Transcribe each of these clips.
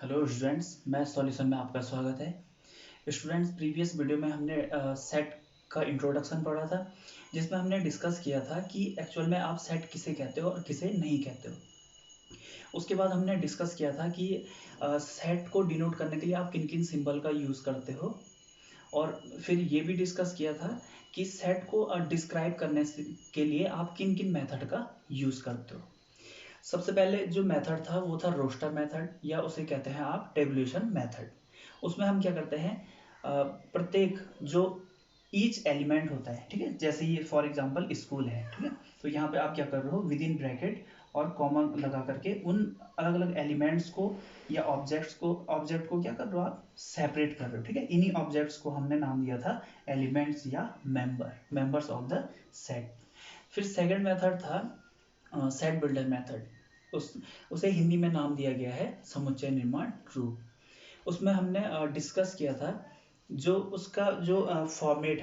Hello students, मैं solution में आपका स्वागत है। स्टूडेंट्स, प्रीवियस वीडियो में हमने सेट का इंट्रोडक्शन पढ़ा था, जिसमें हमने डिस्कस किया था कि एक्चुअल में आप सेट किसे कहते हो और किसे नहीं कहते हो। उसके बाद हमने डिस्कस किया था कि सेट को डिनोट करने के लिए आप किन किन सिंबल का यूज़ करते हो, और फिर ये भी डिस्कस किया था कि सेट को डिस्क्राइब करने के लिए आप किन किन मेथड का यूज़ करते हो। सबसे पहले जो मेथड था वो था रोस्टर मेथड, या उसे कहते हैं आप टेबुलेशन मेथड। उसमें हम क्या करते हैं, प्रत्येक जो ईच एलिमेंट होता है, ठीक है, जैसे ये फॉर एग्जांपल स्कूल है, ठीक है, तो यहाँ पे आप क्या कर रहे हो, विद इन ब्रैकेट और कॉमा लगा करके उन अलग अलग एलिमेंट्स को या ऑब्जेक्ट को क्या कर रहे हो, आप सेपरेट कर रहे हो, ठीक है। इन्हीं ऑब्जेक्ट्स को हमने नाम दिया था एलिमेंट्स या मेंबर्स ऑफ द सेट। फिर सेकंड मेथड था सेट बिल्डर मेथड। उसे हिंदी में नाम दिया गया है समुच्चय निर्माण रूप। उसमें हमने डिस्कस किया था जो उसका जो फॉर्मेट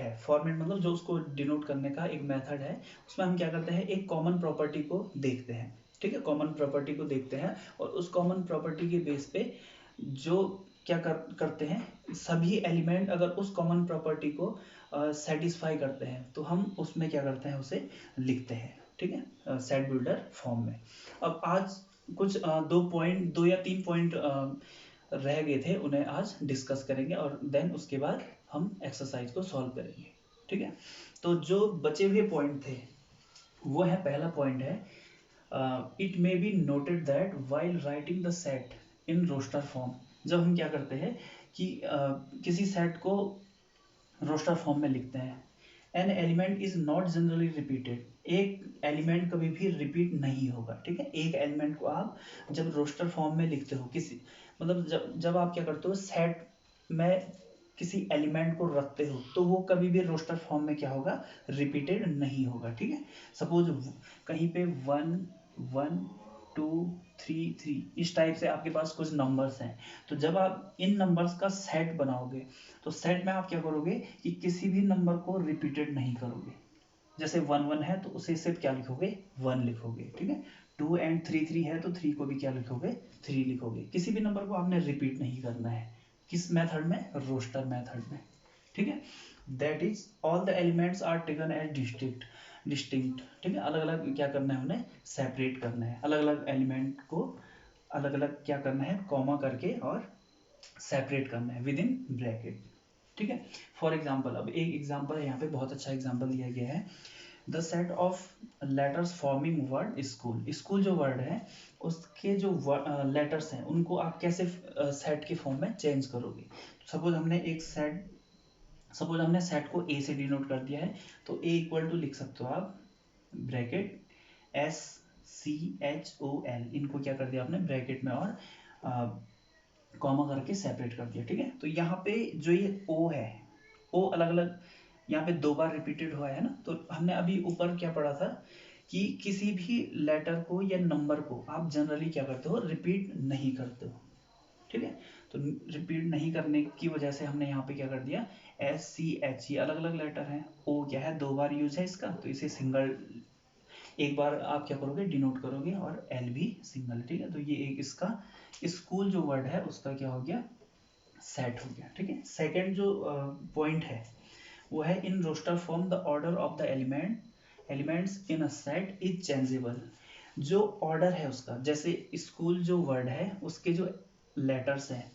मतलब जो उसको डिनोट करने का एक मेथड है। उसमें हम क्या करते हैं, एक कॉमन प्रॉपर्टी को देखते हैं, ठीक है, कॉमन प्रॉपर्टी को देखते हैं, और उस कॉमन प्रॉपर्टी के बेस पे जो करते हैं, सभी एलिमेंट अगर उस कॉमन प्रॉपर्टी को सेटिस्फाई करते हैं तो हम उसमें क्या करते हैं, उसे लिखते हैं, ठीक है, सेट बिल्डर फॉर्म में। अब आज कुछ दो या तीन पॉइंट रह गए थे, उन्हें आज डिस्कस करेंगे और देन उसके बाद हम एक्सरसाइज को सॉल्व करेंगे, ठीक है। तो जो बचे हुए पॉइंट थे वो है, पहला पॉइंट है, it may be noted that while writing the set in roster form. जब हम क्या करते हैं कि किसी सेट को रोस्टर फॉर्म में लिखते हैं, an element is not generally repeated. एक एलिमेंट कभी भी रिपीट नहीं होगा, ठीक है। एक एलिमेंट को आप जब रोस्टर फॉर्म में लिखते हो, किसी मतलब जब आप क्या करते हो, सेट में किसी एलिमेंट को रखते हो, तो वो कभी भी रोस्टर फॉर्म में क्या होगा, रिपीटेड नहीं होगा, ठीक है। सपोज कहीं पे 1 1 2 3 3 इस टाइप से आपके पास कुछ नंबर्स हैं, तो जब आप इन नंबर्स का सेट बनाओगे तो सेट में आप क्या करोगे कि किसी भी नंबर को रिपीटेड नहीं करोगे। जैसे 1 1 है तो उसे सिर्फ क्या लिखोगे, 1 लिखोगे, ठीक है। 2 और 3 है तो 3 को भी क्या लिखोगे, 3 लिखोगे। किसी भी नंबर को आपने रिपीट नहीं करना है। किस मेथड में, रोस्टर मेथड में, ठीक है। That is all the elements are taken as distinct, ठीक है। अलग अलग क्या करना है, उन्हें सेपरेट करना है, अलग अलग एलिमेंट को अलग अलग क्या करना है, कॉमा करके और सेपरेट करना है विद इन ब्रैकेट, ठीक है। फॉर एग्जाम्पल, अब एक एग्जाम्पल है यहाँ पे, बहुत अच्छा एग्जाम्पल दिया गया है। The set of letters forming word school. School जो वर्ड है उसके जो लेटर्स हैं उनको आप कैसे सेट के फॉर्म में चेंज करोगे। सपोज हमने सेट को ए से डिनोट कर दिया है, तो ए इक्वल टू लिख सकते हो आप, ब्रैकेट SCHOL, इनको क्या कर दिया आपने ब्रैकेट में और कॉमा करके सेपरेट कर दिया, ठीक है। तो यहाँ पे जो ये ओ है, ओ अलग अलग यहाँ पे 2 बार रिपीटेड हुआ है ना, तो हमने अभी ऊपर क्या पढ़ा था कि किसी भी लेटर को या नंबर को आप जनरली क्या करते हो, रिपीट नहीं करते हो, ठीक है। तो रिपीट नहीं करने की वजह से हमने यहाँ पे क्या कर दिया, SCH, ये अलग अलग लेटर हैं, ओ क्या है, 2 बार यूज है इसका, तो इसे सिंगल एक बार आप क्या करोगे, डिनोट करोगे, और एल भी सिंगल, ठीक है। तो ये एक इसका स्कूल जो वर्ड है उसका क्या हो गया, सेट हो गया, ठीक है। सेकंड जो पॉइंट है वो है, in roster form the order of the elements in a set is changeable. जो ऑर्डर है उसका, जैसे स्कूल जो वर्ड है उसके जो लेटर्स हैं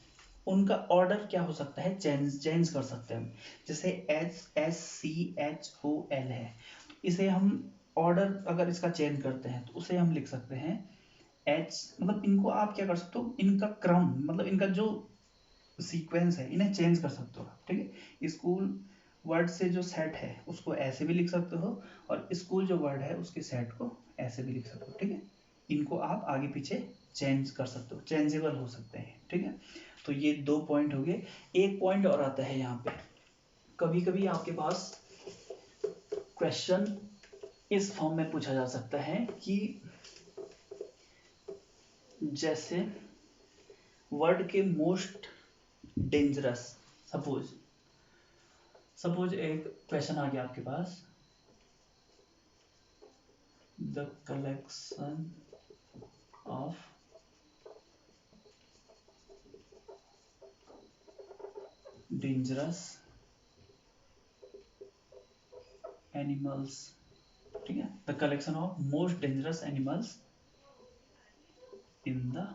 उनका ऑर्डर क्या हो सकता है, चेंज कर सकते हैं हम। जैसे SCHOL है, इसे हम ऑर्डर अगर इसका चेंज करते हैं तो उसे हम लिख सकते हैं एच, मतलब इनको आप क्या कर सकते हो, इनका क्रम मतलब इनका जो सीक्वेंस है इन्हें चेंज कर सकते हो, ठीक है। स्कूल वर्ड से जो सेट है उसको ऐसे भी लिख सकते हो, और स्कूल जो वर्ड है उसके सेट को ऐसे भी लिख सकते हो, ठीक है। इनको आप आगे पीछे चेंज कर सकते हो, चेंजेबल हो सकते हैं, ठीक है। तो ये 2 पॉइंट हो गए। एक पॉइंट और आता है यहाँ पे, कभी कभी आपके पास क्वेश्चन इस फॉर्म में पूछा जा सकता है कि जैसे वर्ड के मोस्ट डेंजरस, सपोज सपोज एक क्वेश्चन आ गया आपके पास, the collection of dangerous animals, ठीक है, the collection of most dangerous animals in the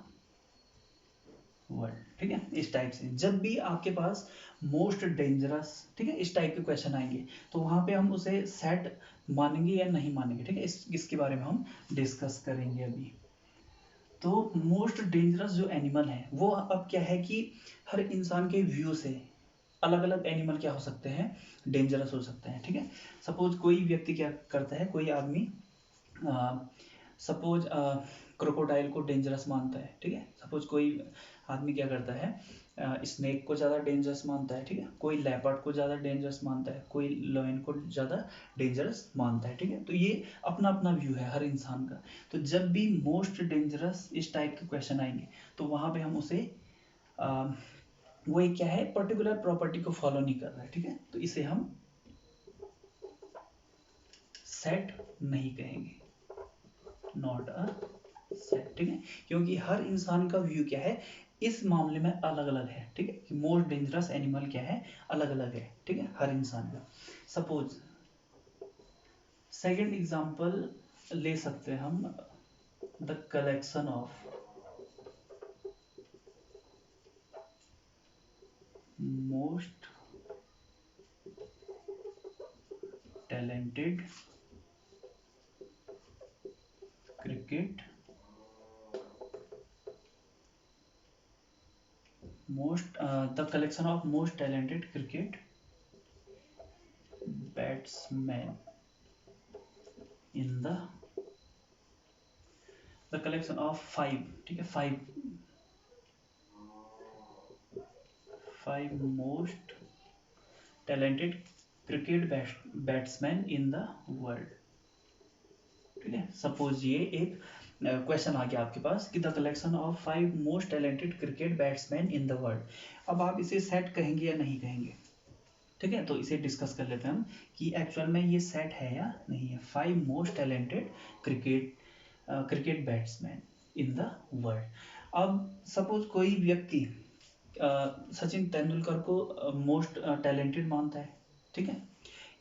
world, ठीक है। इस टाइप से जब भी आपके पास मोस्ट डेंजरस, ठीक है, इस टाइप के क्वेश्चन आएंगे तो वहां पे हम उसे सेट मानेंगे या नहीं मानेंगे, ठीक है, इसके बारे में हम डिस्कस करेंगे अभी। तो मोस्ट डेंजरस जो एनिमल है वो अब क्या है कि हर इंसान के व्यू से अलग अलग एनिमल क्या हो सकते हैं, डेंजरस हो सकते हैं, ठीक है। सपोज कोई व्यक्ति क्या करता है, कोई आदमी सपोज क्रोकोडाइल को डेंजरस मानता है, ठीक है। सपोज कोई आदमी क्या करता है, स्नेक को ज़्यादा डेंजरस मानता है, ठीक है। कोई लेपर्ड को ज़्यादा डेंजरस मानता है, कोई लायन को ज़्यादा डेंजरस मानता है, ठीक है। तो ये अपना अपना व्यू है हर इंसान का। तो जब भी मोस्ट डेंजरस इस टाइप के क्वेश्चन आएंगे तो वहाँ पे हम उसे वो एक क्या है, पर्टिकुलर प्रॉपर्टी को फॉलो नहीं कर रहा है, ठीक है। तो इसे हम सेट नहीं कहेंगे, नॉट अ सेट, ठीक है, क्योंकि हर इंसान का व्यू क्या है इस मामले में अलग अलग है, ठीक है, कि मोस्ट डेंजरस एनिमल क्या है, अलग अलग है, ठीक है, हर इंसान का। सपोज सेकंड एग्जांपल ले सकते हैं हम, the collection of most talented cricket the collection of most talented cricket batsman in the collection of 5, ठीक है, 5 most talented cricket batsman in the world, ठीक है। सपोज ये एक क्वेश्चन आ गया आपके पास कि the collection of 5 most talented cricket batsman in the world. अब आप इसे सेट कहेंगे या नहीं कहेंगे, ठीक है। तो इसे डिस्कस कर लेते हैं हम कि एक्चुअल में ये सेट है या नहीं है, 5 most talented cricket batsman in the world. अब सपोज कोई व्यक्ति सचिन तेंदुलकर को मोस्ट टैलेंटेड मानता है, ठीक है,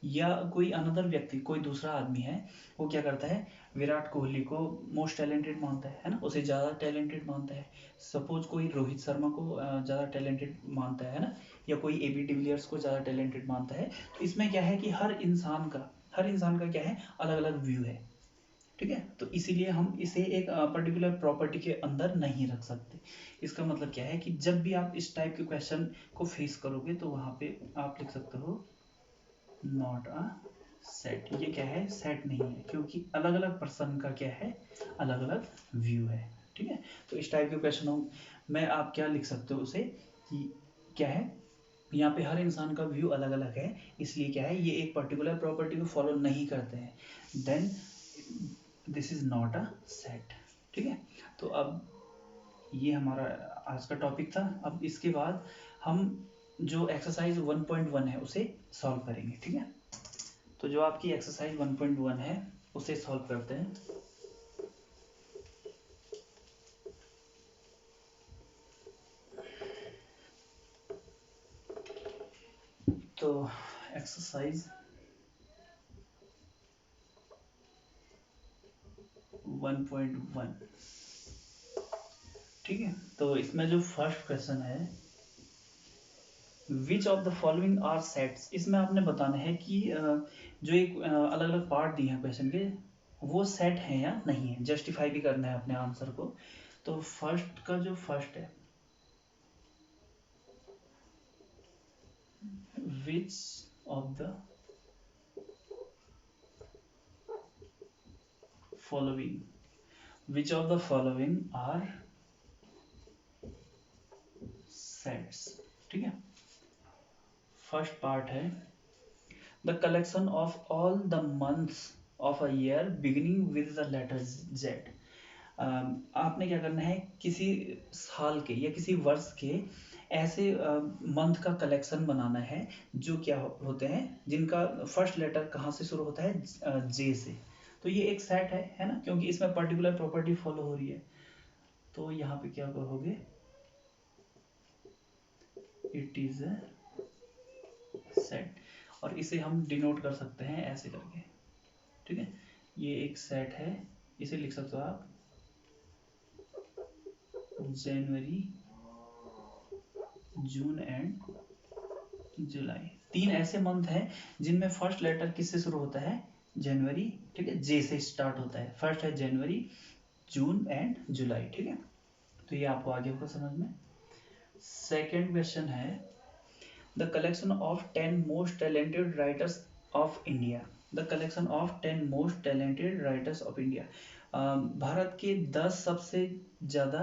या कोई अनदर व्यक्ति, कोई दूसरा आदमी है, वो क्या करता है, विराट कोहली को मोस्ट टैलेंटेड मानता है ना, उसे ज़्यादा टैलेंटेड मानता है। सपोज कोई रोहित शर्मा को ज़्यादा टैलेंटेड मानता है ना, या कोई एबी डिविलियर्स को ज़्यादा टैलेंटेड मानता है। तो इसमें क्या है कि हर इंसान का क्या है, अलग अलग व्यू है, ठीक है। तो इसीलिए हम इसे एक पर्टिकुलर प्रॉपर्टी के अंदर नहीं रख सकते। इसका मतलब क्या है कि जब भी आप इस टाइप के क्वेश्चन को फेस करोगे तो वहाँ पे आप लिख सकते हो नॉट अ सेट। ये क्या है, सेट नहीं है, क्योंकि अलग अलग पर्सन का क्या है, अलग अलग व्यू है, ठीक है। तो इस टाइप के क्वेश्चनों में आप क्या लिख सकते हो उसे कि क्या है, यहाँ पे हर इंसान का व्यू अलग अलग है, इसलिए क्या है, ये एक पर्टिकुलर प्रॉपर्टी को फॉलो नहीं करते हैं, then this is not a set, ठीक है। तो अब ये हमारा आज का टॉपिक था। अब इसके बाद हम जो एक्सरसाइज 1.1 है उसे सॉल्व करेंगे, ठीक है। तो जो आपकी एक्सरसाइज 1.1 है उसे सॉल्व करते हैं। तो एक्सरसाइज 1.1, ठीक है। तो इसमें जो फर्स्ट क्वेश्चन है, which of the following are sets, इसमें आपने बताना है कि जो एक अलग अलग पार्ट दिए हैं क्वेश्चन के वो सेट हैं या नहीं है, जस्टिफाई भी करना है अपने आंसर को। तो फर्स्ट का जो फर्स्ट है, which of the following, which of the following are sets, ठीक है। फर्स्ट पार्ट है the collection of all the months of a year beginning with the letter Z. आपने क्या करना है, किसी साल के या किसी वर्ष के ऐसे मंथ का कलेक्शन बनाना है जो क्या होते हैं, जिनका फर्स्ट लेटर कहाँ से शुरू होता है, जे से। तो ये एक सेट है ना, क्योंकि इसमें पर्टिकुलर प्रॉपर्टी फॉलो हो रही है। तो यहाँ पे क्या कहोगे, इट इज सेट, और इसे हम डिनोट कर सकते हैं ऐसे करके, ठीक है। ये एक सेट है, इसे लिख सकते हो आप जनवरी, जून एंड जुलाई। 3 ऐसे मंथ हैं जिनमें फर्स्ट लेटर किससे शुरू होता है, जनवरी, ठीक है, जे से स्टार्ट होता है। फर्स्ट है जनवरी, जून एंड जुलाई, ठीक है। तो ये आपको आगे होगा समझ में। सेकेंड क्वेश्चन है the collection of 10 most talented writers of India. The collection of 10 most talented writers of India. Bharat के 10 सबसे ज़्यादा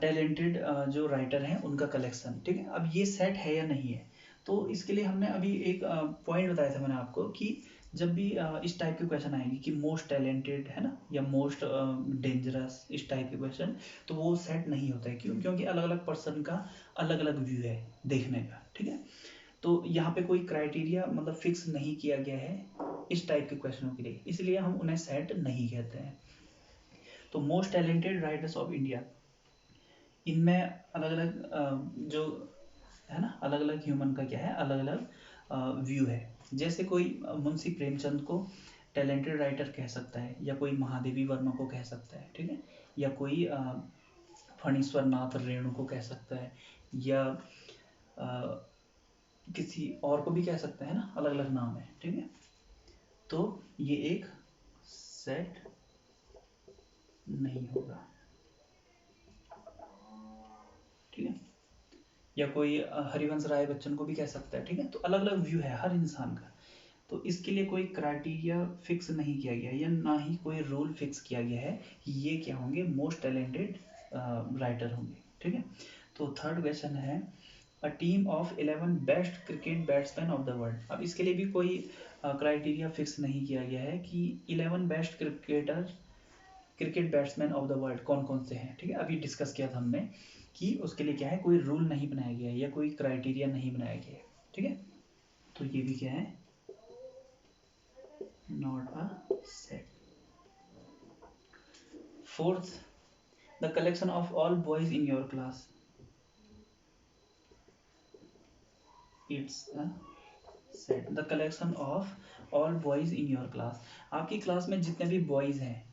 टैलेंटेड जो राइटर हैं उनका कलेक्शन, ठीक है। अब ये सेट है या नहीं है, तो इसके लिए हमने अभी एक पॉइंट बताया था मैंने आपको कि जब भी इस टाइप के क्वेश्चन आएंगे कि मोस्ट टैलेंटेड है ना, या मोस्ट डेंजरस, इस टाइप के क्वेश्चन, तो वो सेट नहीं होता है। क्यों? क्योंकि अलग अलग पर्सन का अलग अलग व्यू है देखने का, ठीक है। तो यहाँ पे कोई क्राइटेरिया मतलब फिक्स नहीं किया गया है इस टाइप के क्वेश्चनों के लिए, इसलिए हम उन्हें सेट नहीं कहते हैं। तो most talented writers of India, इनमें अलग अलग जो है ना, अलग अलग ह्यूमन का क्या है, अलग अलग व्यू है। जैसे कोई मुंशी प्रेमचंद को टैलेंटेड राइटर कह सकता है, या कोई महादेवी वर्मा को कह सकता है, ठीक है, या कोई फणीश्वर नाथ रेणु को कह सकता है, या किसी और को भी कह सकते हैं ना, अलग अलग नाम है, ठीक है। तो ये एक सेट नहीं होगा, ठीक है। या कोई हरिवंश राय बच्चन को भी कह सकता है, ठीक है। तो अलग अलग व्यू है हर इंसान का, तो इसके लिए कोई क्राइटेरिया फिक्स नहीं किया गया, या ना ही कोई रूल फिक्स किया गया है कि ये क्या होंगे, मोस्ट टैलेंटेड राइटर होंगे, ठीक है। तो थर्ड क्वेश्चन है a team of 11 best cricket batsman of the world. अब इसके लिए भी कोई क्राइटेरिया फिक्स नहीं किया गया है कि 11 best cricket batsman of the world कौन कौन से हैं, ठीक है। अभी डिस्कस किया था हमने कि उसके लिए क्या है, कोई रूल नहीं बनाया गया है या कोई क्राइटेरिया नहीं बनाया गया है, ठीक है। तो ये भी क्या है, not a set. Fourth, the collection of all boys in your class, it's a set. The collection of all boys in your class, आपकी क्लास में जितने भी बॉयज हैं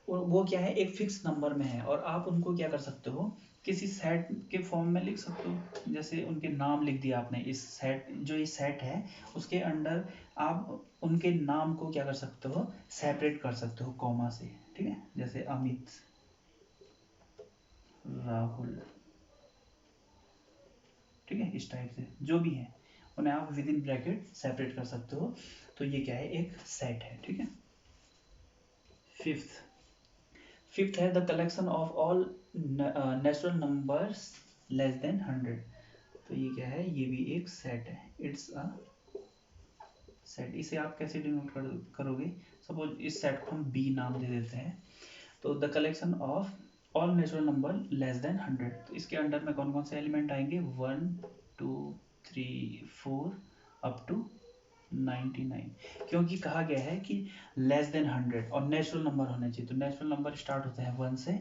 वो क्या है, एक फिक्स नंबर में है, और आप उनको क्या कर सकते हो, किसी सेट के फॉर्म में लिख सकते हो। जैसे उनके नाम लिख दिया आपने, इस सेट, जो ये सेट है उसके अंडर आप उनके नाम को क्या कर सकते हो, सेपरेट कर सकते हो कॉमा से, ठीक है। जैसे अमित, राहुल, ठीक है, इस टाइप से जो भी है उन्हें आप विद इन ब्रैकेट सेपरेट कर सकते हो। तो ये क्या है, एक सेट है, ठीक है। फिफ्थ, फिफ्थ है the collection of all natural numbers less than 100। तो ये क्या है, ये भी एक सेट है, इट्स अ सेट। इसे आप कैसे डिनोट करोगे, सपोज इस सेट को हम बी नाम दे देते हैं। तो the collection of all natural number less than 100, तो इसके अंडर में कौन कौन से एलिमेंट आएंगे, 1 2 3 4 अप टू 99। क्योंकि कहा गया है कि लेस देन 100 और नेचुरल नंबर होने चाहिए, तो नेचुरल नंबर स्टार्ट होते हैं 1 से,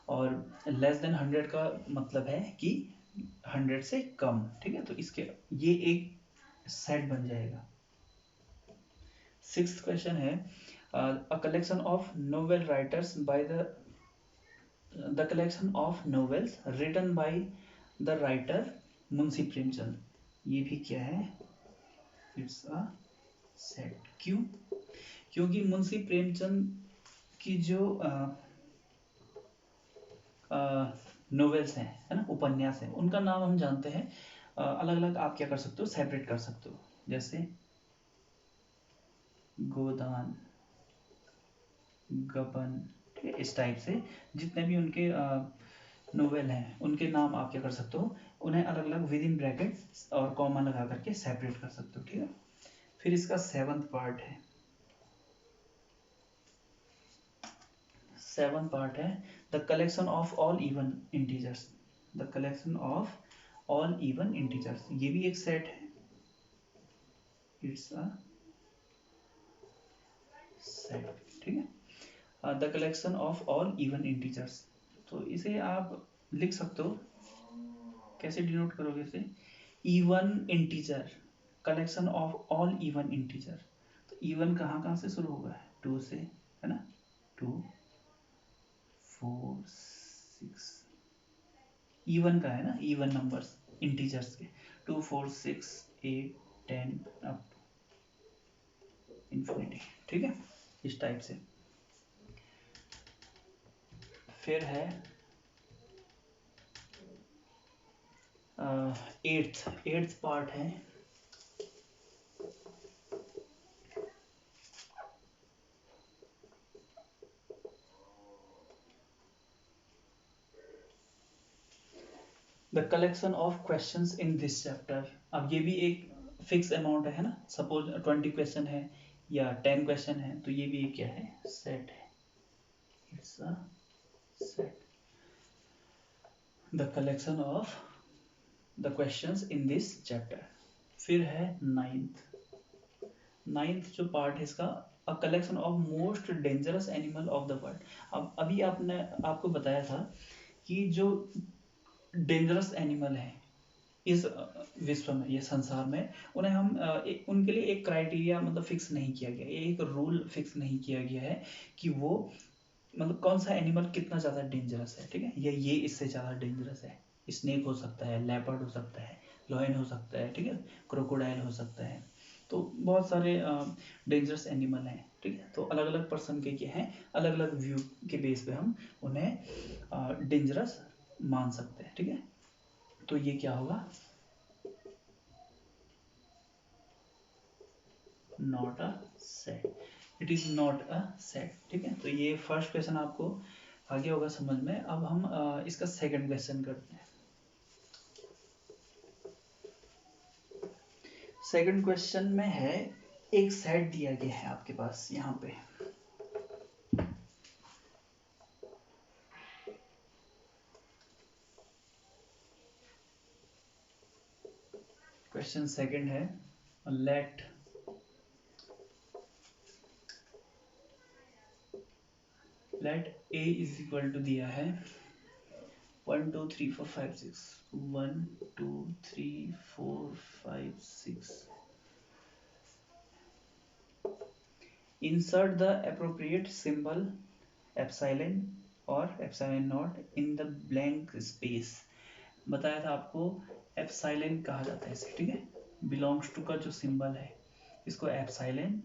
और लेस देन 100 का मतलब है कि 100 से कम, ठीक है। तो इसके ये एक सेट बन जाएगा। सिक्स्थ क्वेश्चन है a collection of novel writers by the collection of novels written by the writer Munshi Premchand. ये भी क्या है, इट्स अ सेट। क्यों? क्योंकि मुंशी प्रेमचंद की जो नोवेल्स हैं, है ना, उपन्यास हैं, उनका नाम हम जानते हैं, अलग अलग आप क्या कर सकते हो, सेपरेट कर सकते हो। जैसे गोदान, गबन, ठीक है, इस टाइप से जितने भी उनके नोवेल हैं उनके नाम आप क्या कर सकते हो, उन्हें अलग अलग विद इन ब्रैकेट और कॉमा लगा करके सेपरेट कर सकते हो, ठीक है। फिर इसका सेवंथ पार्ट है, सेवन पार्ट है the collection of all even integers. The collection of all even integers, ये भी एक सेट है, इट्स अ सेट, ठीक है। The collection of all even integers, तो इसे आप लिख सकते हो, कैसे डिनोट करोगे इसे, even integer, collection of all even integer. तो इवन कहाँ से शुरू होगा, 2 से, है ना, 2 4 6, इवन का है ना, इवन नंबर्स इंटीजर्स के, 2 4 6 8 10 अप इन्फिनिटी, ठीक है, इस टाइप से। फिर है एट्थ पार्ट है the collection of questions in this chapter. अब ये भी एक फिक्स अमाउंट है ना, सपोज 20 क्वेश्चन है या 10 क्वेश्चन है, तो ये भी क्या है, सेट है, it's a set. The collection of the questions in this chapter. फिर है नाइन्थ जो पार्ट है इसका, अ collection of most dangerous animal of the world. अब अभी आपको बताया था कि जो डेंजरस एनिमल है इस विश्व में, ये संसार में, उन्हें हम उनके लिए एक क्राइटेरिया मतलब फिक्स नहीं किया गया, एक रूल फिक्स नहीं किया गया है कि वो मतलब कौन सा एनिमल कितना ज़्यादा डेंजरस है, ठीक है, या ये इससे ज़्यादा डेंजरस है। स्नेक हो सकता है, लेपर्ड हो सकता है, लॉयन हो सकता है, ठीक है, क्रोकोडाइल हो सकता है। तो बहुत सारे डेंजरस एनिमल हैं, ठीक है। तो अलग अलग पर्सन के क्या हैं, अलग अलग व्यू के बेस पे हम उन्हें डेंजरस मान सकते हैं, ठीक है। तो ये क्या होगा, not a set, it is not a set, ठीक है। तो ये फर्स्ट क्वेश्चन आपको आ गया होगा समझ में। अब हम इसका सेकंड क्वेश्चन करते हैं। सेकंड क्वेश्चन में है, एक सेट दिया गया है आपके पास यहाँ पे, क्वेश्चन सेकंड है, let A is equal to दिया है 1 2 3 4 5 6, 1 2 3 4 5 6, insert the appropriate symbol epsilon और epsilon not in the blank space. बताया था आपको एप्सिलॉन कहा जाता है इसे, ठीक है। बिलोंग्स टू का जो सिंबल है इसको एप्सिलॉन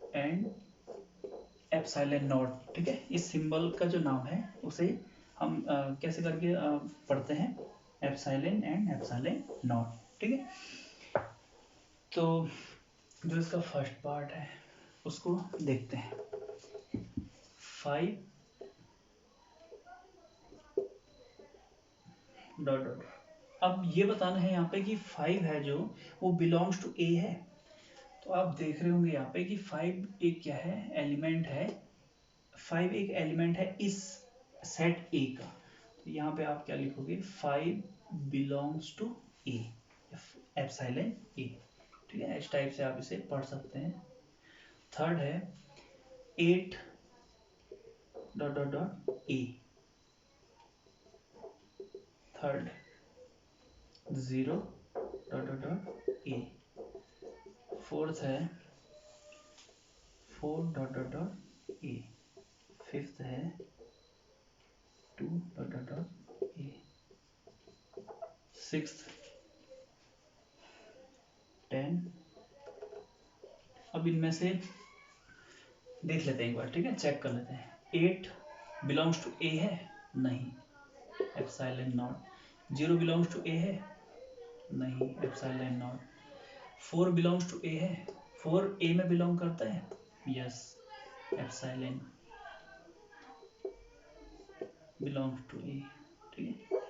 एंड एप्सिलॉन नॉट, ठीक है। इस सिंबल का जो नाम है उसे हम कैसे करके पढ़ते हैं, एप्सिलॉन एंड एप्सिलॉन नॉट, ठीक है। तो जो इसका फर्स्ट पार्ट है उसको देखते हैं। 5 डॉट डॉट, अब ये बताना है यहाँ पे कि 5 है जो वो बिलोंग्स टू ए है। तो आप देख रहे होंगे यहाँ पे कि 5 एक क्या है, एलिमेंट है, 5 एक एलिमेंट है इस सेट ए का। तो यहाँ पे आप क्या लिखोगे, 5 बिलोंग्स टू ए, एप्सिलॉन ए, ठीक है। इस टाइप से आप इसे पढ़ सकते हैं। थर्ड है 8 dot dot dot A, third 0 dot dot dot A, fourth है 4 dot dot dot A, fifth है 2 dot dot dot A, sixth 10। अब इनमें से देख लेते हैं एक बार, ठीक है, चेक कर लेते हैं। 8 बिलोंग्स टू ए है, नहीं, epsilon not. 0 belongs to A है, नहीं, epsilon not. 4 belongs to A है, 4 ए में बिलोंग करता है, yes, epsilon belongs to A, ठीक है।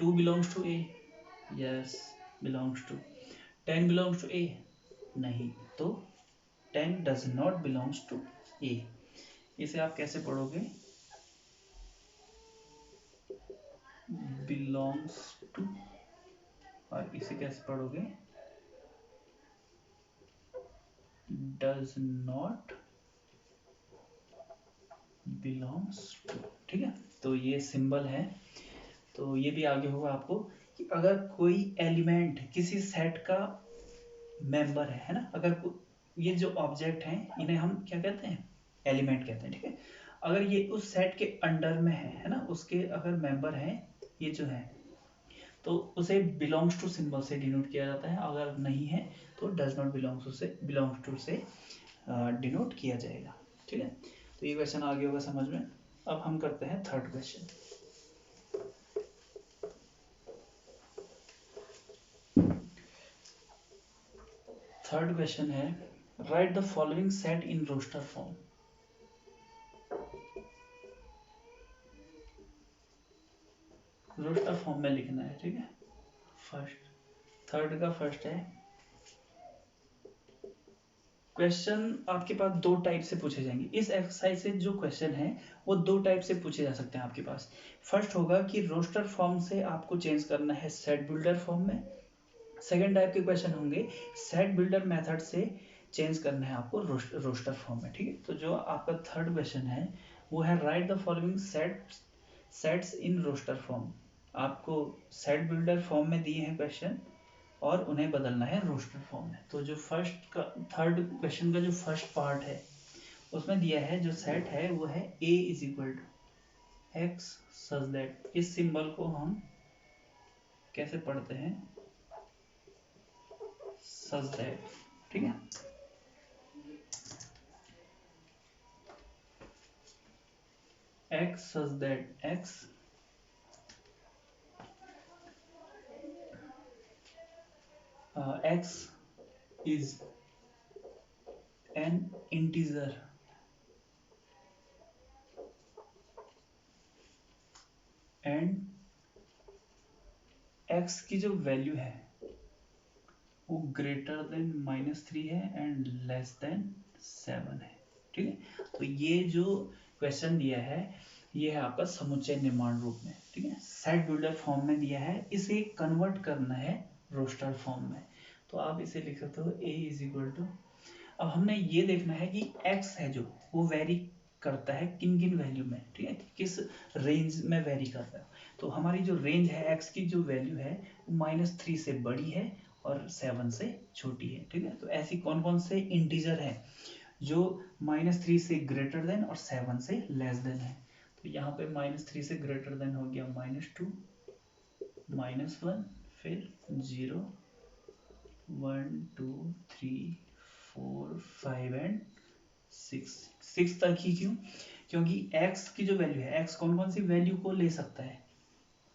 2 belongs to A, yes, belongs to. 10 belongs to A, नहीं, तो 10 does not belongs to A. इसे आप कैसे पढ़ोगे, बिलोंग्स टू, और इसे कैसे पढ़ोगे, डज नॉट बिलोंग्स टू, ठीक है। तो ये सिंबल है तो ये भी आगे होगा आपको कि अगर कोई एलिमेंट किसी सेट का मेंबर है ना, अगर ये जो ऑब्जेक्ट हैं इन्हें हम क्या कहते हैं, एलिमेंट कहते हैं, ठीक है। अगर ये उस सेट के अंडर में है ना, उसके अगर मेंबर हैं ये जो है, तो उसे बिलोंग्स टू सिंबल से डिनोट किया जाता है, अगर नहीं है तो डज नॉट बिलोंग्स टू से डिनोट किया जाएगा, ठीक है। तो ये क्वेश्चन आगे होगा समझ में। अब हम करते हैं थर्ड क्वेश्चन। थर्ड क्वेश्चन है write the following set in roster form. Roster form में लिखना है, ठीक है। फर्स्ट, थर्ड का फर्स्ट है क्वेश्चन आपके पास दो टाइप से पूछे जाएंगे इस एक्सरसाइज से। जो क्वेश्चन है वो दो टाइप से पूछे जा सकते हैं आपके पास। फर्स्ट होगा कि रोस्टर फॉर्म से आपको चेंज करना है सेट बिल्डर फॉर्म में। सेकेंड टाइप के क्वेश्चन होंगे सेट बिल्डर मेथड से चेंज करना है आपको रोस्टर फॉर्म में, ठीक है। तो जो आपका थर्ड क्वेश्चन है वो है write the following sets in roster form. आपको सेट बिल्डर फॉर्म में दिए हैं क्वेश्चन और उन्हें बदलना है रोस्टर फॉर्म में। तो जो फर्स्ट का थर्ड क्वेश्चन का जो फर्स्ट पार्ट है उसमें दिया है जो सेट है वो है a is equal to X such that. इस सिंबल को हम कैसे पढ़ते हैं, सच दैट, ठीक है। X such that X X is an integer and X की जो वैल्यू है वो ग्रेटर देन -3 है एंड लेस देन 7 है, ठीक है। तो ये जो क्वेश्चन दिया है ये है आपका समुच्चय निर्माण रूप में, ठीक है। सेट बिल्डर फॉर्म में दिया है, इसे कन्वर्ट करना है रोस्टर फॉर्म में। तो आप इसे लिख सकते हो a इज इक्वल टू, अब हमने ये देखना है कि x है जो वो वेरी करता है किन किन वैल्यू में, ठीक है, किस रेंज में वेरी करता है। तो हमारी जो रेंज है x की जो वैल्यू है वो -3 से बड़ी है और 7 से छोटी है, ठीक है। तो ऐसी कौन कौन से इंटीजर है जो -3 से ग्रेटर देन और 7 से लेस देन है। तो यहाँ पे -3 से ग्रेटर देन हो गया -2 -1 फिर 0 1 2 3 4 5 एंड 6 तक ही। क्यों? क्योंकि x की जो वैल्यू है x कौन कौन सी वैल्यू को ले सकता है,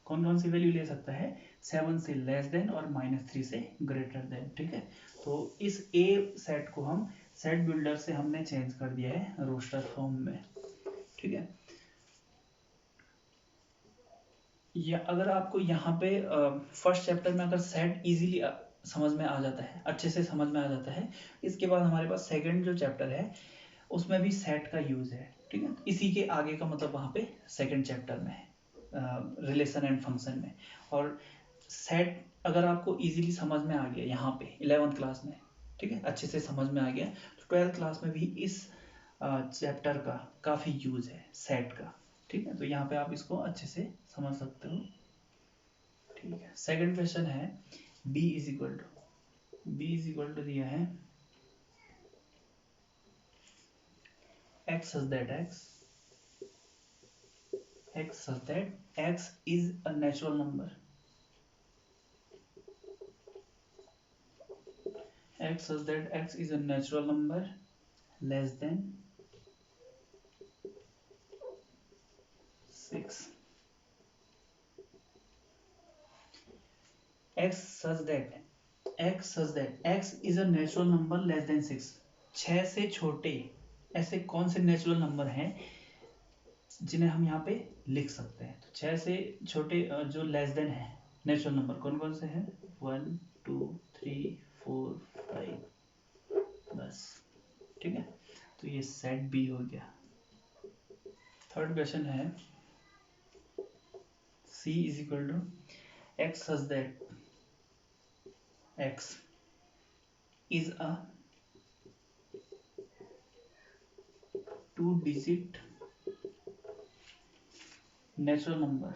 कौन कौन सी वैल्यू ले सकता है, 7 से लेस देन और -3 से ग्रेटर देन, ठीक है। तो इस a सेट को हम सेट बिल्डर से हमने चेंज कर दिया है रोस्टर फॉर्म में, ठीक है। या अगर आपको यहाँ पे फर्स्ट चैप्टर में अगर सेट इजीली समझ में आ जाता है, अच्छे से समझ में आ जाता है, इसके बाद हमारे पास सेकंड जो चैप्टर है उसमें भी सेट का यूज है, ठीक है। इसी के आगे का मतलब वहाँ पे सेकंड चैप्टर में है रिलेशन एंड फंक्शन में। और सेट अगर आपको इजीली समझ में आ गया यहाँ पे 11th क्लास में, ठीक है, अच्छे से समझ में आ गया, तो 12th क्लास में भी इस चैप्टर का काफ़ी यूज है सेट का, ठीक है। तो यहाँ पे आप इसको अच्छे से समझ सकते हो, ठीक है। सेकंड क्वेश्चन है b इज इक्वल टू दिया है x such that x is a natural number, x such that x is a natural number less than 6, x such that x is a natural number less than 6। 6 से छोटे ऐसे कौन से natural number हैं जिन्हें हम यहाँ पे लिख सकते हैं। तो 6 से छोटे जो लेस देन है नेचुरल नंबर कौन कौन से हैं, 1 2 3 4 5, बस, ठीक है। तो ये सेट बी हो गया। थर्ड क्वेश्चन है c is equal to x such that x is a 2-digit natural number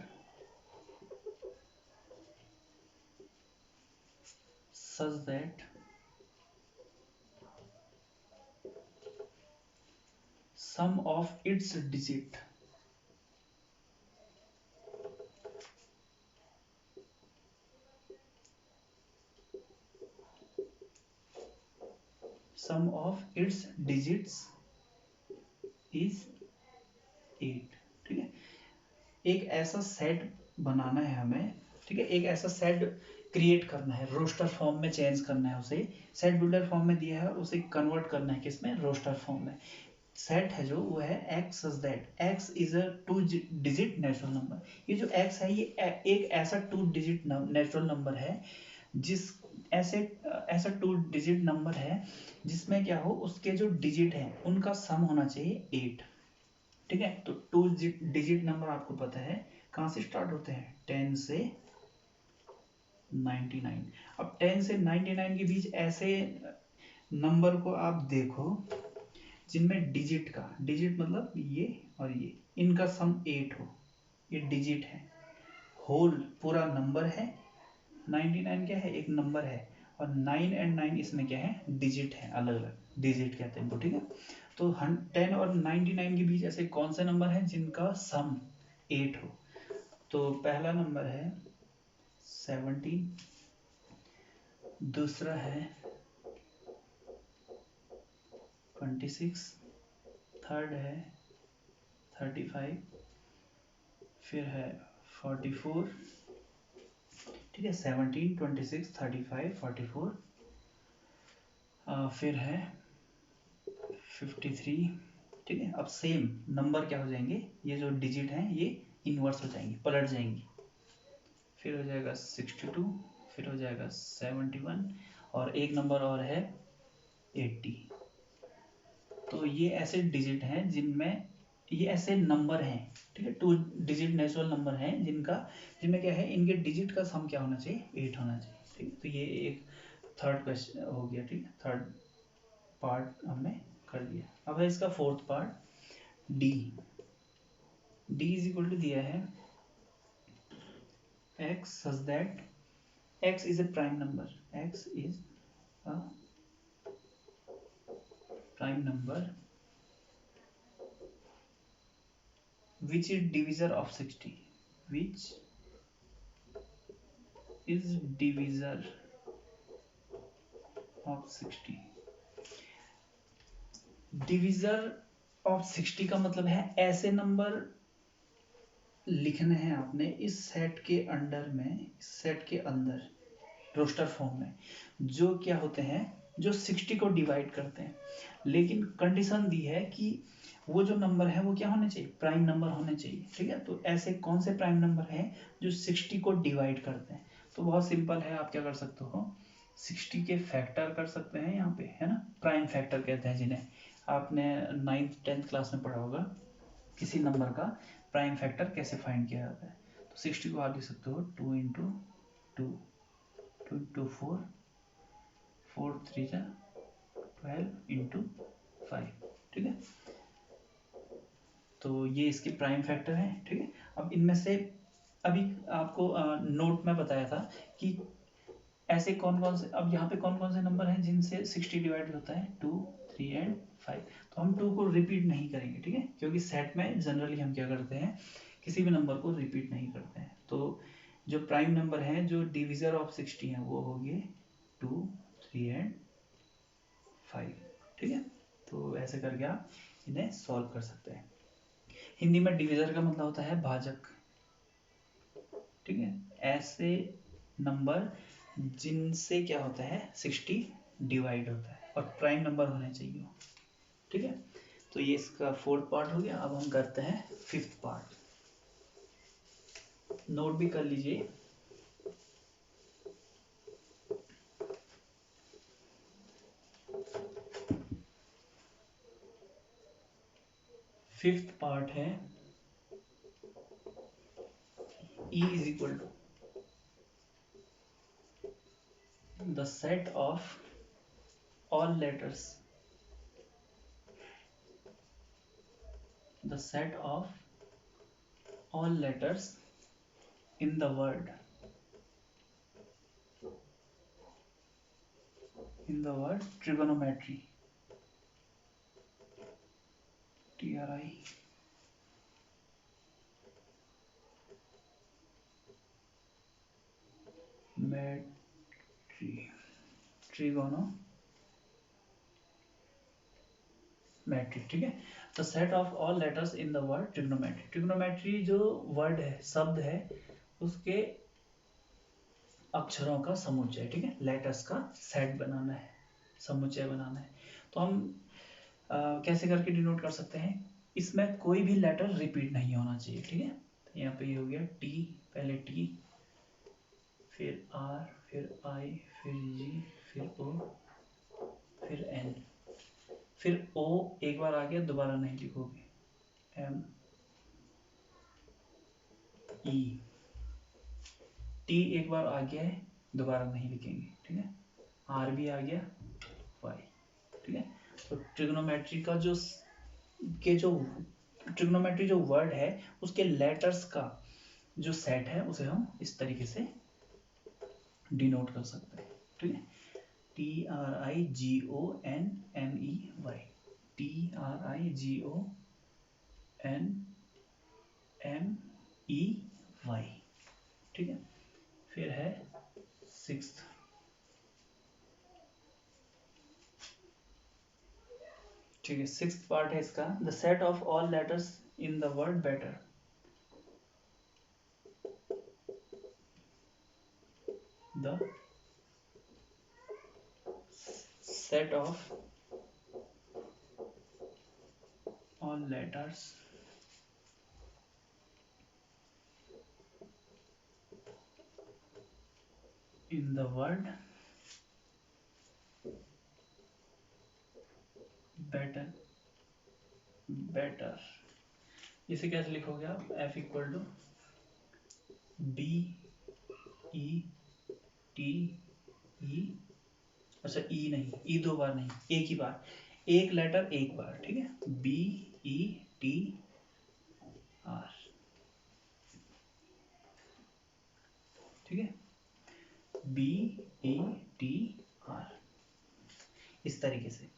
such that sum of its digit digits is 8। ठीक है, एक ऐसा सेट बनाना है हमें। ठीक है, एक ऐसा सेट क्रिएट करना है, रोस्टर फॉर्म में चेंज करना है उसे। सेट बिल्डर फॉर्म में दिया है और उसे कन्वर्ट करना है किसमें, रोस्टर फॉर्म में। सेट है जो वो है x such that x is a 2 digit natural number. ये जो x है ये एक ऐसा 2 डिजिट नेचुरल नंबर है जिस ऐसे ऐसा 2 डिजिट नंबर है जिसमें क्या हो, उसके जो डिजिट हैं उनका सम होना चाहिए 8। ठीक है, तो 2 डिजिट नंबर आपको पता है कहाँ से स्टार्ट होते हैं, 10 से 99। अब 10 से 99 के बीच ऐसे नंबर को आप देखो जिनमें डिजिट मतलब ये और ये, इनका सम 8 हो, ये डिजिट है। होल पूरा नंबर है, 99 क्या है, एक नंबर है, और 9 एंड 9 इसमें क्या है, डिजिट है, अलग अलग डिजिट कहते हैं इनको। ठीक है, तो 10 और 99 के बीच ऐसे कौन से नंबर हैं जिनका सम 8 हो। तो पहला नंबर है 17, दूसरा है 26, थर्ड है 35, फिर है 44। ठीक है, 17, 26, 35, 44, फिर है 53। ठीक है, अब सेम नंबर क्या हो जाएंगे, ये जो डिजिट हैं ये इनवर्स हो जाएंगे, पलट जाएंगी। फिर हो जाएगा 62, फिर हो जाएगा 71, और एक नंबर और है 80। तो ये ऐसे डिजिट हैं जिनमें, ये ऐसे नंबर हैं, ठीक है, 2 डिजिट नेचुरल नंबर हैं जिनमें क्या है, इनके डिजिट का सम क्या होना चाहिए, 8 होना चाहिए। ठीक है, तो ये एक थर्ड क्वेश्चन हो गया। ठीक है, थर्ड पार्ट हमने कर दिया। अब है इसका fourth part, D. D is equal to दिया है x such that x is a prime number, x is a prime number which is divisor of 60, which is divisor of 60। Divisor of 60 का मतलब है ऐसे नंबर लिखने हैं आपने इस सेट के अंडर में, इस सेट के अंदर रोस्टर फॉर्म में, जो क्या होते हैं, जो 60 को डिवाइड करते हैं। लेकिन कंडीशन दी है कि वो जो नंबर है वो क्या होने चाहिए, प्राइम नंबर होने चाहिए। ठीक है, तो ऐसे कौन से प्राइम नंबर हैं जो 60 को डिवाइड करते हैं। तो बहुत सिंपल है, आप क्या कर सकते हो, 60 के फैक्टर कर सकते हैं यहाँ पे, है ना, प्राइम फैक्टर कहते हैं जिन्हें। आपने 9th 10th क्लास में पढ़ा होगा किसी नंबर का प्राइम फैक्टर कैसे फाइंड किया जाता है। तो 60 को आप लिख सकते हो 2 इंटू 2, 2 इंटू 4, 4 3 जा 12 इंटू 5। ठीक है, तो ये इसके प्राइम फैक्टर हैं। ठीक है, अब इनमें से अभी आपको नोट में बताया था कि ऐसे कौन कौन से, अब यहाँ पे कौन कौन से नंबर हैं जिनसे 60 डिवाइड होता है, 2, 3 एंड 5। तो हम 2 को रिपीट नहीं करेंगे। ठीक है, क्योंकि सेट में जनरली हम क्या करते हैं, किसी भी नंबर को रिपीट नहीं करते हैं। तो जो प्राइम नंबर हैं जो डिविजर ऑफ 60 हैं वो हो गए 2, 3 एंड 5। ठीक है, तो ऐसे करके आप इन्हें सॉल्व कर सकते हैं। हिंदी में डिविजर का मतलब होता है भाजक। ठीक है, ऐसे नंबर जिनसे क्या होता है, 60 डिवाइड होता है और प्राइम नंबर होने चाहिए। ठीक है, तो ये इसका फोर्थ पार्ट हो गया। अब हम करते हैं फिफ्थ पार्ट, नोट भी कर लीजिए। फिफ्थ पार्ट है E is equal to the set of all letters, the set of all letters in the word in the word trigonometry, TRI metry, trigonometry, ठीक है। तो set of all letters in the word trigonometry, trigonometry जो word है, शब्द है, उसके अक्षरों का समुच्चय, ठीक है, लेटर्स का सेट बनाना है, समुच्चय बनाना है। तो हम कैसे करके डिनोट कर सकते हैं, इसमें कोई भी लेटर रिपीट नहीं होना चाहिए, ठीक है। तो यहाँ पे ये हो गया टी, पहले टी, फिर आर, फिर आई, फिर जी, फिर ओ, फिर एन, फिर ओ एक बार आ गया, दोबारा नहीं लिखोगे, एम, ई, टी एक बार आ गया है, दोबारा नहीं लिखेंगे, ठीक है। आर भी आ गया, वाई, ठीक है। तो ट्रिग्नोमेट्री का जो ट्रिग्नोमेट्री जो वर्ड है, उसके लेटर्स का जो सेट है, उसे हम इस तरीके से डिनोट कर सकते हैं, ठीक है। TRIGONMEY, TRIGONMEY, ठीक है। फिर है सिक्स्थ, ठीक है, सिक्स्थ पार्ट है इसका, the set of all letters in the word better, the set of all letters in the word better, better, इसे कैसे लिखोगे आप, F equal to B E T E, अच्छा E नहीं, E दो बार नहीं, एक ही बार, एक लेटर एक बार, ठीक है, B E T R, ठीक है, B E T R, इस तरीके से।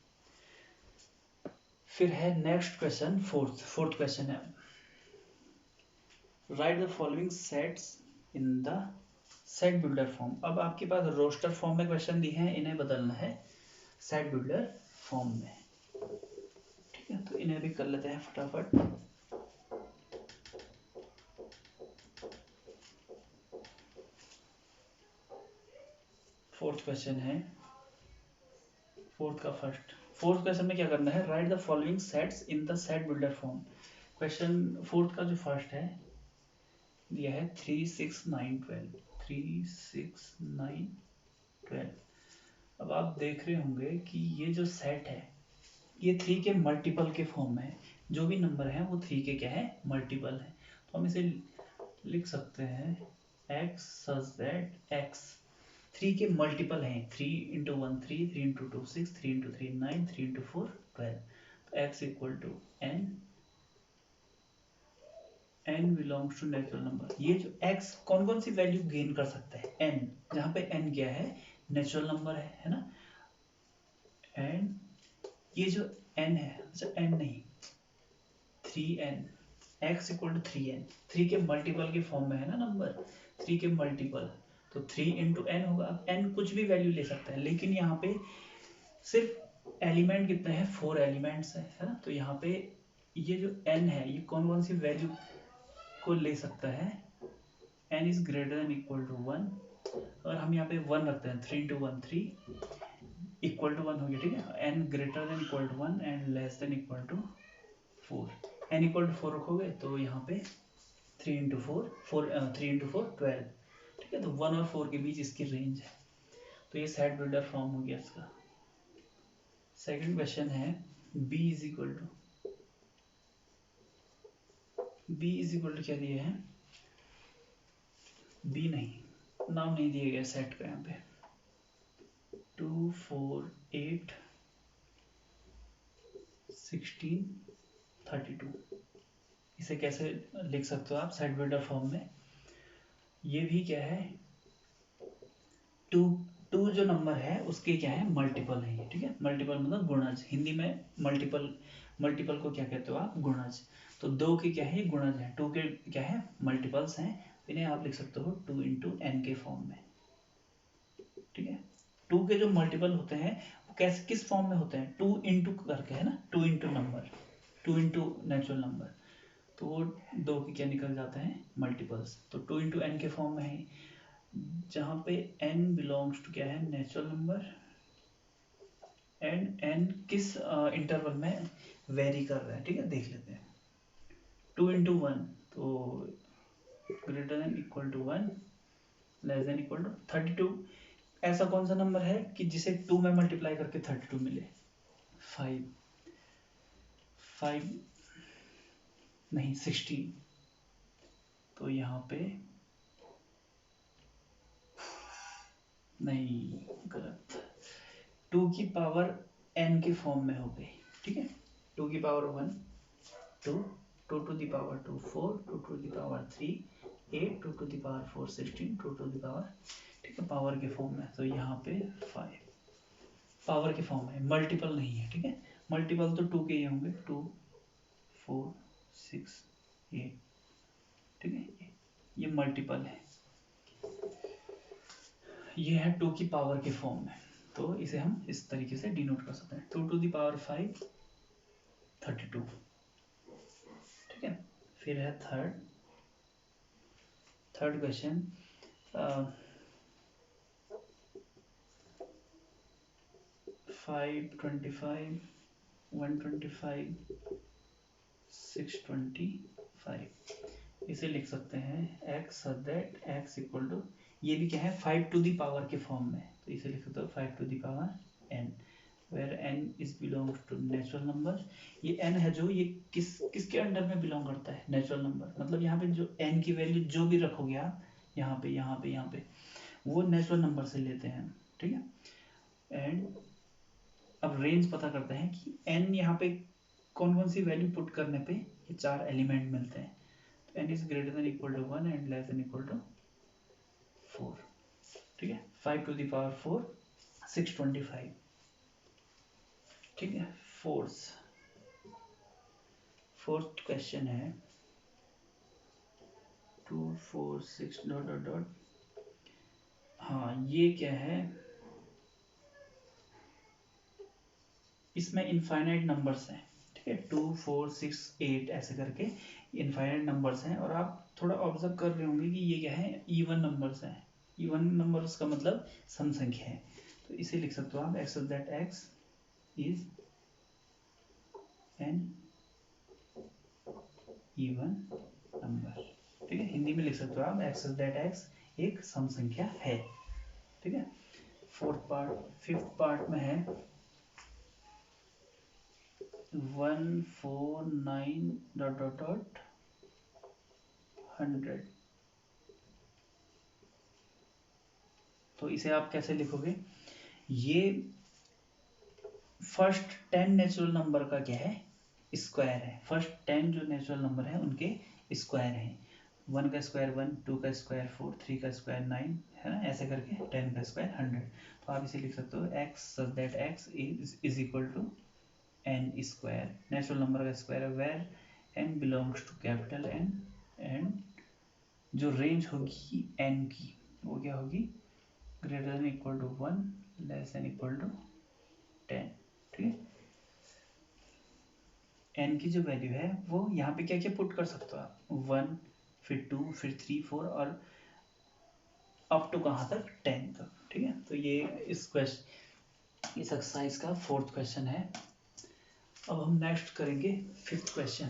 फिर है नेक्स्ट क्वेश्चन, फोर्थ क्वेश्चन है, write the following sets in the set builder form. अब आपके पास रोस्टर फॉर्म में क्वेश्चन दिए हैं, इन्हें बदलना है सेट बिल्डर फॉर्म में, ठीक है। तो इन्हें भी कर लेते हैं फटाफट। फोर्थ क्वेश्चन है, फोर्थ क्वेश्चन में क्या करना है, write the following sets in the set builder form. Question fourth का जो फर्स्ट है दिया है 3 6 9 12, 3 6 9 12। अब आप देख रहे होंगे कि ये जो सेट है, ये 3 के मल्टीपल के फॉर्म में है, जो भी नंबर है वो 3 के क्या है, मल्टीपल है। तो हम इसे लिख सकते हैं x such that x 3 के मल्टीपल हैं, 3 इंटू 1 3, 3 इंटू 2 6, 3 इंटू 3 9, 3 इंटू 4 12। तो x equal to n belongs to natural number. ये जो x कौन कौन सी वैल्यू गेन कर सकता है, n, जहाँ पे n गया है नेचुरल नंबर है ना, एंड ये जो n है, अच्छा n नहीं 3n, x equal to 3n, 3 के मल्टीपल के फॉर्म में है ना नंबर, 3 के मल्टीपल, तो 3 इंटू एन होगा। अब n कुछ भी वैल्यू ले सकता है, लेकिन यहाँ पे सिर्फ एलिमेंट कितने हैं, 4 एलिमेंट्स है ना। तो यहाँ पे ये जो n है, ये कौन कौन सी वैल्यू को ले सकता है, n is greater than equal to 1, और हम यहाँ पे 1 रखते हैं, 3 इंटू 1 3 इक्वल टू 1 हो गया, ठीक है। n greater than equal to 1 and less than equal to 4, n equal to 4 रखोगे तो यहाँ पे 3 इंटू 4 12, ठीक है। तो 1 और 4 के बीच इसकी रेंज है, तो ये सेट बिल्डर फॉर्म हो गया इसका। सेकंड क्वेश्चन है, b इज इक्वल टू क्या दिए हैं, b नहीं, नाम नहीं दिया गया सेट का, यहाँ पे 2 4 8 16 32, इसे कैसे लिख सकते हो आप सेट बिल्डर फॉर्म में, ये भी क्या है, टू टू जो नंबर है उसके क्या है, मल्टीपल है ये, ठीक है। मल्टीपल मतलब गुणज, हिंदी में मल्टीपल, मल्टीपल को क्या कहते हो आप, गुणज। तो दो के क्या है, गुणज है, टू के क्या है, मल्टीपल्स हैं। इन्हें आप लिख सकते हो टू इंटू एन के फॉर्म में, ठीक है। टू के जो मल्टीपल होते हैं वो कैसे, किस फॉर्म में होते हैं, टू इंटू करके, है ना, two into number, two into natural number, तो वो दो के क्या निकल जाते हैं, मल्टीपल्स। तो टू इंटू एन के फॉर्म में है, जहाँ पे n बिलोंग्स टू क्या है, नेचुरल नंबर, एंड n किस इंटरवल में वेरी कर रहा है, ठीक है, देख लेते हैं। टू इंटू वन, तो greater than equal to one, less than equal to 32। ऐसा कौन सा नंबर है कि जिसे टू में मल्टीप्लाई करके 32 मिले, फाइव, फाइव नहीं 16। तो यहाँ पे नहीं, गलत, टू की पावर n के फॉर्म में हो गई, ठीक है। टू की power one, two, two to the power two four, two to the power three eight, two to the power four 16, two to the power, ठीक है, पावर के फॉर्म में। तो यहाँ पे फाइव पावर के फॉर्म में, मल्टीपल नहीं है, ठीक है। मल्टीपल तो टू के ही होंगे, टू फोर सिक्स एट, ठीक है, ये मल्टीपल है, ये है टू की पावर के फॉर्म में। तो इसे हम इस तरीके से डिनोट कर सकते हैं, two to the power five 32, ठीक है। फिर है थर्ड क्वेश्चन, 525 125 625, इसे लिख सकते हैं x such that x equal to, ये भी क्या है, 5 टू दी पावर के फॉर्म में, तो इसे लिख सकते हो 5 to the power n, where n is belongs to natural number. ये n है जो, ये किसके अंडर में बिलोंग करता है, नेचुरल नंबर। मतलब यहाँ पे जो n की वैल्यू जो भी रखोगे आप, यहाँ पे यहाँ पे यहाँ पे, वो नेचुरल नंबर से लेते हैं, ठीक है। एंड अब रेंज पता करते हैं कि n यहाँ पे कौन कौन सी वैल्यू पुट करने पे ये चार एलिमेंट मिलते हैं। तो n is greater than equal to one and less than equal to four, ठीक है। 5 टू द पावर फोर 625, ठीक है। फोर्थ क्वेश्चन है 2 4 6 डॉट डॉट डॉट, हाँ ये क्या है, इसमें इनफाइनाइट नंबर्स हैं, ठीक है, 2 4 6 8 ऐसे करके इनफाइनाइट नंबर्स हैं। और आप थोड़ा ऑब्जर्व कर रहे होंगे कि ये क्या है, इवन नंबर्स हैं। इवन नंबर्स का मतलब सम संख्या है, तो इसे लिख सकते हो आप x that x is N even number, ठीक है। हिंदी में लिख सकते हो आप एक्स दैट एक्स एक सम संख्या है, ठीक है। फिफ्थ पार्ट में है 149 डॉट डॉट डॉट 100, तो इसे आप कैसे लिखोगे, ये फर्स्ट 10 नेचुरल नंबर का क्या है, स्क्वायर है। फर्स्ट 10 जो नेचुरल नंबर है उनके स्क्वायर हैं। 1 का स्क्वायर 1, 2 का स्क्वायर 4, 3 का स्क्वायर 9, है ना, ऐसे करके 10 का स्क्वायर 100। तो आप इसे लिख सकते हो x such that x is equal to n square, natural number का स्क्वायर है, where n belongs to capital n, and जो रेंज होगी एन की वो क्या होगी, greater than equal to one, less than equal to 10, ठीक है। एन की जो वैल्यू है वो यहाँ पे क्या क्या पुट कर सकते हो आप, वन, फिर टू, फिर थ्री, फोर, और अप टू कहाँ तक, 10 तक, ठीक है। तो ये इस एक्सरसाइज का फोर्थ क्वेश्चन है। अब हम नेक्स्ट करेंगे फिफ्थ क्वेश्चन।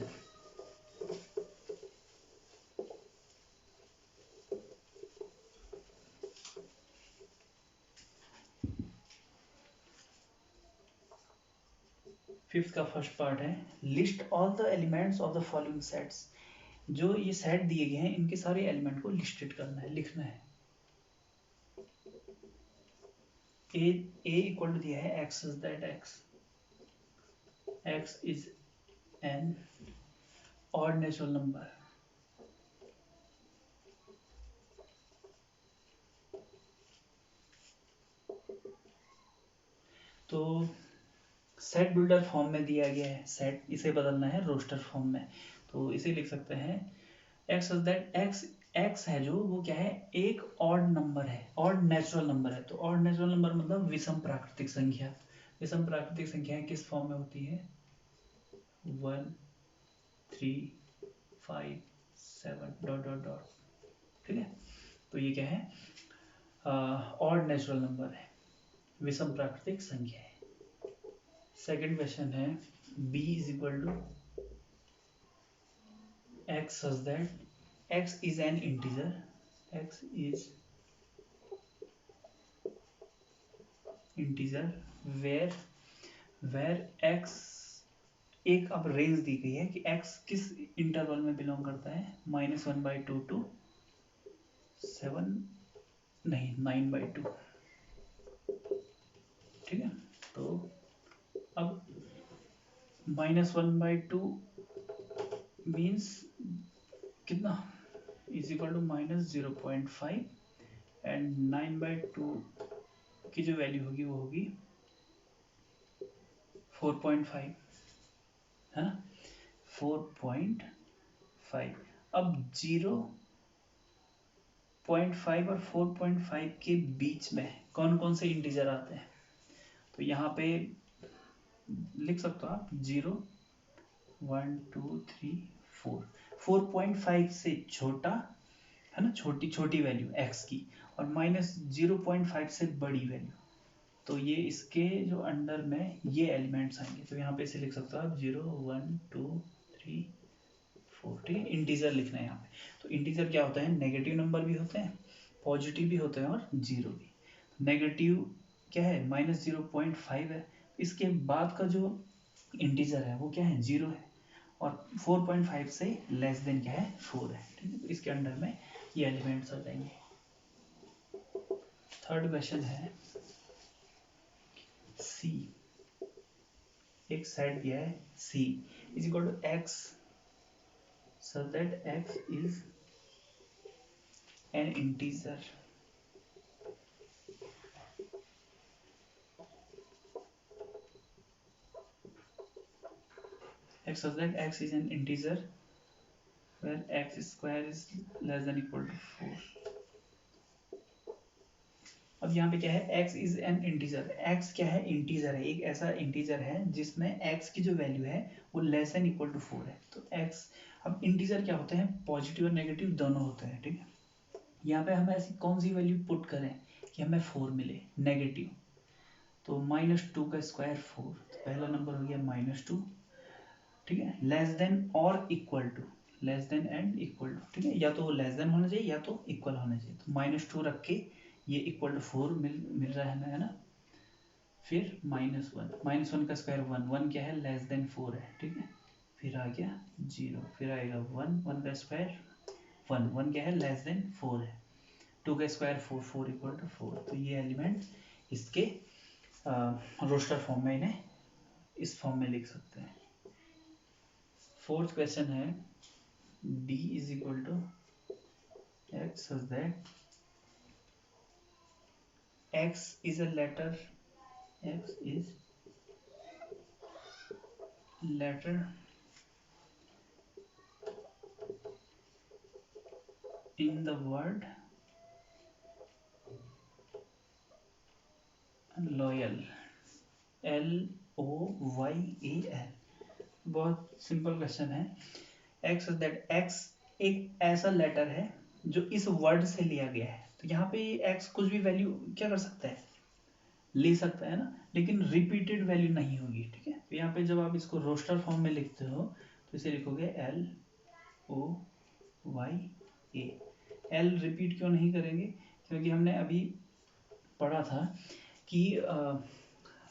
फिफ्थ का फर्स्ट पार्ट है, list all the elements of the following sets. जो ये सेट दिए गए हैं इनके सारे एलिमेंट को लिस्टेड करना है, लिखना है। ए इक्वल टू दिया है x is that x is N odd natural number, तो सेट बिल्डर फॉर्म में दिया गया है सेट, इसे बदलना है रोस्टर फॉर्म में, तो इसे लिख सकते हैं x such that X, x है जो वो क्या है, एक ऑड नंबर है, ऑड नेचुरल नंबर है। तो ऑड नेचुरल नंबर मतलब विषम प्राकृतिक संख्या। विषम प्राकृतिक संख्याएं किस फॉर्म में होती है, 1 3 5 7 डॉट डॉट डॉट, ठीक है। तो ये क्या है, ऑड नेचुरल नंबर है, विषम प्राकृतिक संख्या है। सेकंड क्वेश्चन है b is equal to x such that x is an integer, x is integer where x, एक अब रेंज दी गई है कि x किस इंटरवल में बिलोंग करता है, -1/2 टू 7, नहीं 9/2, ठीक है। तो अब -1/2 मीन्स कितना, इज इक्वल टू -0.5 एंड 9/2 की जो वैल्यू होगी वो होगी 4.5, है ना, 4.5। अब 0.5 और 4.5 के बीच में कौन कौन से इंटीजर आते हैं, तो यहाँ पे लिख सकते हो आप 0 1 2 3 4, 4.5 से छोटा, है ना, छोटी छोटी वैल्यू x की, और -0.5 से बड़ी वैल्यू, तो ये इसके जो अंडर में ये एलिमेंट्स आएंगे। तो यहाँ पे इसे लिख सकते हो आप 0 1 2 3 4, ठीक है। इंटीजर लिखना है यहाँ पे। तो इंटीजर क्या होता है, नेगेटिव नंबर भी होते हैं, पॉजिटिव भी होते हैं और जीरो भी। नेगेटिव क्या है, -0.5 है, इसके बाद का जो इंटीजर है वो क्या है, 0 है, और 4.5 से लेस देन क्या है, 4 है, ठीक है। तो इसके अंडर में ये एलिमेंट्स आ जाएंगे। थर्ड क्वेश्चन है सी, एक सेट दिया है C is equal to X such that x is an integer, x such that x is an integer where x square is less than equal to 4। अब यहाँ पे क्या है, x is an integer, x क्या है, integer है, एक ऐसा इंटीजर है जिसमें x की जो वैल्यू है वो लेस देन इक्वल टू 4 है। तो x, अब इंटीजर क्या होते हैं, पॉजिटिव और नेगेटिव दोनों होते हैं, ठीक है। यहाँ पे हमें ऐसी कौन सी वैल्यू पुट करें कि हमें 4 मिले नेगेटिव, तो -2 का स्क्वायर 4, तो पहला नंबर हो गया -2, ठीक है, लेस देन और equal to, less than and equal to, ठीक है, या तो लेस देन होना चाहिए या तो इक्वल होना चाहिए। तो -2 रख के ये इक्वल टू 4 मिल रहा है हमें, है ना। फिर -1 का स्क्वायर 1, 1 क्या है, लेस देन 4 है, ठीक है। फिर आ गया 0, फिर आएगा 1, 1 का स्क्वायर 1, 1 क्या है, लेस देन 4 है, 2 का स्क्वायर 4, 4 इक्वल टू 4। तो ये एलिमेंट इसके रोस्टर फॉर्म में इन्हें इस फॉर्म में लिख सकते हैं। फोर्थ क्वेश्चन है d is equal to x such that x is a letter, x is letter in the word loyal, LOYAL। बहुत सिंपल क्वेश्चन है। x such that x एक ऐसा लेटर है जो इस वर्ड से लिया गया है, तो यहाँ पे x कुछ भी वैल्यू क्या कर सकता है, ले सकता है ना, लेकिन रिपीटेड वैल्यू नहीं होगी, ठीक है। तो यहाँ पे जब आप इसको रोस्टर फॉर्म में लिखते हो तो इसे लिखोगे LOYA। एल रिपीट क्यों नहीं करेंगे, क्योंकि हमने अभी पढ़ा था कि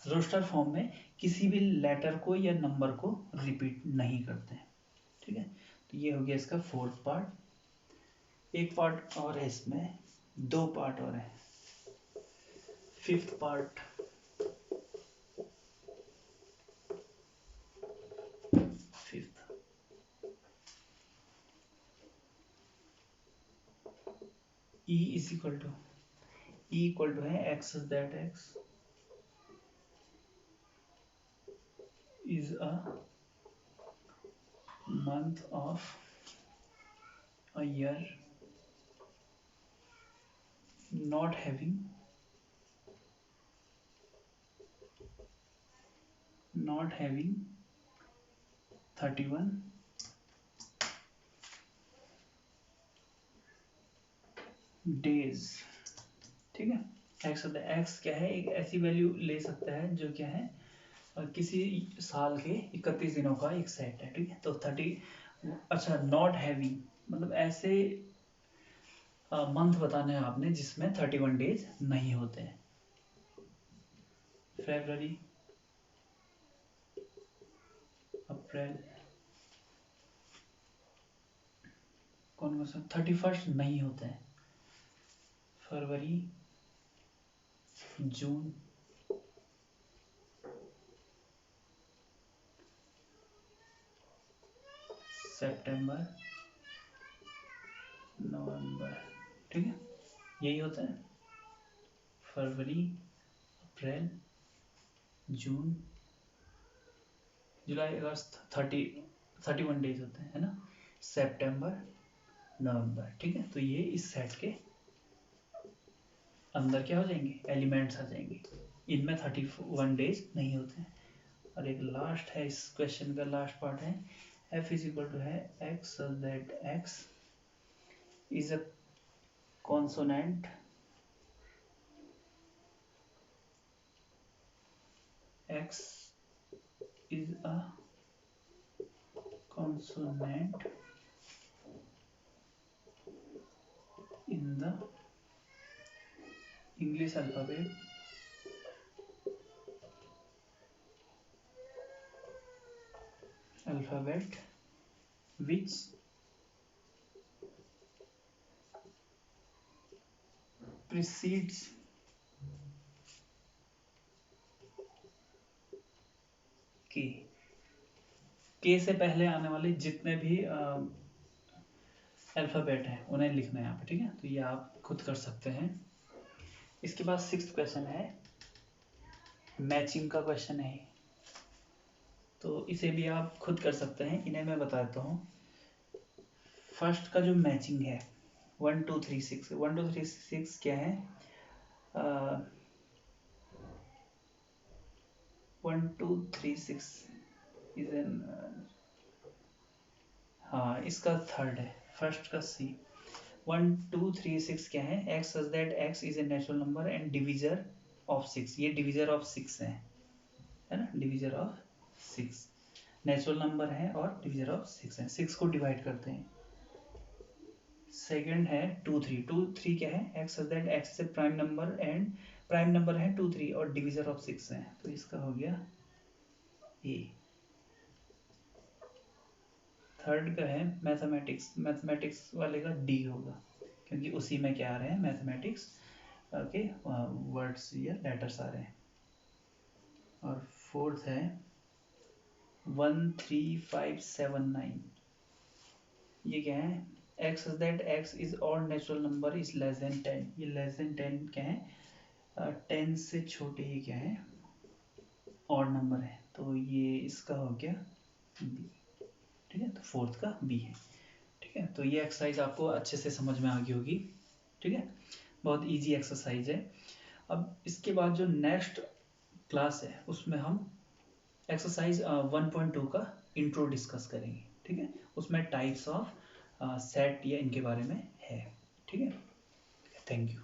रोस्टर फॉर्म में किसी भी लेटर को या नंबर को रिपीट नहीं करते हैं, ठीक है। तो ये हो गया इसका फोर्थ पार्ट। एक पार्ट और है इसमें, दो पार्ट और है। Fifth part, fifth e is equal to, e equal to है x that x is a month of a year not having 31 days. ठीक है, एक्स होता है, एक्स क्या है, एक ऐसी वैल्यू ले सकता है जो क्या है किसी साल के 31 दिनों का एक सेट है। ठीक है, तो 30, अच्छा नॉट हैविंग मतलब ऐसे मंथ बताने हैं आपने जिसमें 31 डेज नहीं होते हैं। फरवरी, अप्रैल, कौन सा 31 नहीं होते हैं, फरवरी, जून, सितंबर, नवंबर। ठीक है, यही होता है, फरवरी, अप्रैल, जून, जुलाई, अगस्त, 31 डेज होते हैं, है ना, सितंबर, नवंबर। ठीक है, तो ये इस सेट के अंदर क्या हो जाएंगे, एलिमेंट्स आ जाएंगे, इनमें 31 डेज नहीं होते हैं। और एक लास्ट है इस क्वेश्चन का, लास्ट पार्ट है, f इज इक्वल टू है x so that x is a consonant x is a consonant in the English alphabet which precedes के से पहले आने वाले जितने भी अल्फ़ाबेट हैं उन्हें लिखना है यहाँ पे। ठीक है, तो ये आप खुद कर सकते हैं। इसके बाद 6th क्वेश्चन है, मैचिंग का क्वेश्चन है, तो इसे भी आप खुद कर सकते हैं। इन्हें मैं बता देता हूँ। फर्स्ट का जो मैचिंग है 1 2 3 6, 1 2 3 6 क्या है, 1 2 3 6 इज एन, हाँ इसका थर्ड है, फर्स्ट का सी। 1 2 3 6 क्या है, x such that x is a natural number and divisor of 6, ये divisor of 6 है ना, divisor of 6 नेचुरल नंबर है और डिविजर ऑफ 6 है, 6 को डिवाइड करते हैं। सेकंड है 2 3, 2 3 क्या है, x such that x is a prime number and prime number है 2 3 और डिविजर ऑफ 6 है, तो इसका हो गया ए। थर्ड का है मैथमेटिक्स, मैथमेटिक्स वाले का डी होगा क्योंकि उसी में क्या आ रहे हैं, मैथमेटिक्स के वर्ड्स या लेटर्स आ रहे हैं। और फोर्थ है 1 3 5 7 9, ये क्या है, x is that x is odd natural number is less than 10, ये less than 10 क्या है, 10 से छोटे ही क्या है, ऑड नंबर है, तो ये इसका हो गया बी। ठीक है, तो फोर्थ का बी है। ठीक है, तो ये एक्सरसाइज आपको अच्छे से समझ में आ गई होगी। ठीक है, बहुत इजी एक्सरसाइज है। अब इसके बाद जो नेक्स्ट क्लास है उसमें हम एक्सरसाइज 1.2 का इंट्रो डिस्कस करेंगे। ठीक है, उसमें टाइप्स ऑफ सेट या इनके बारे में है। ठीक है, थैंक यू।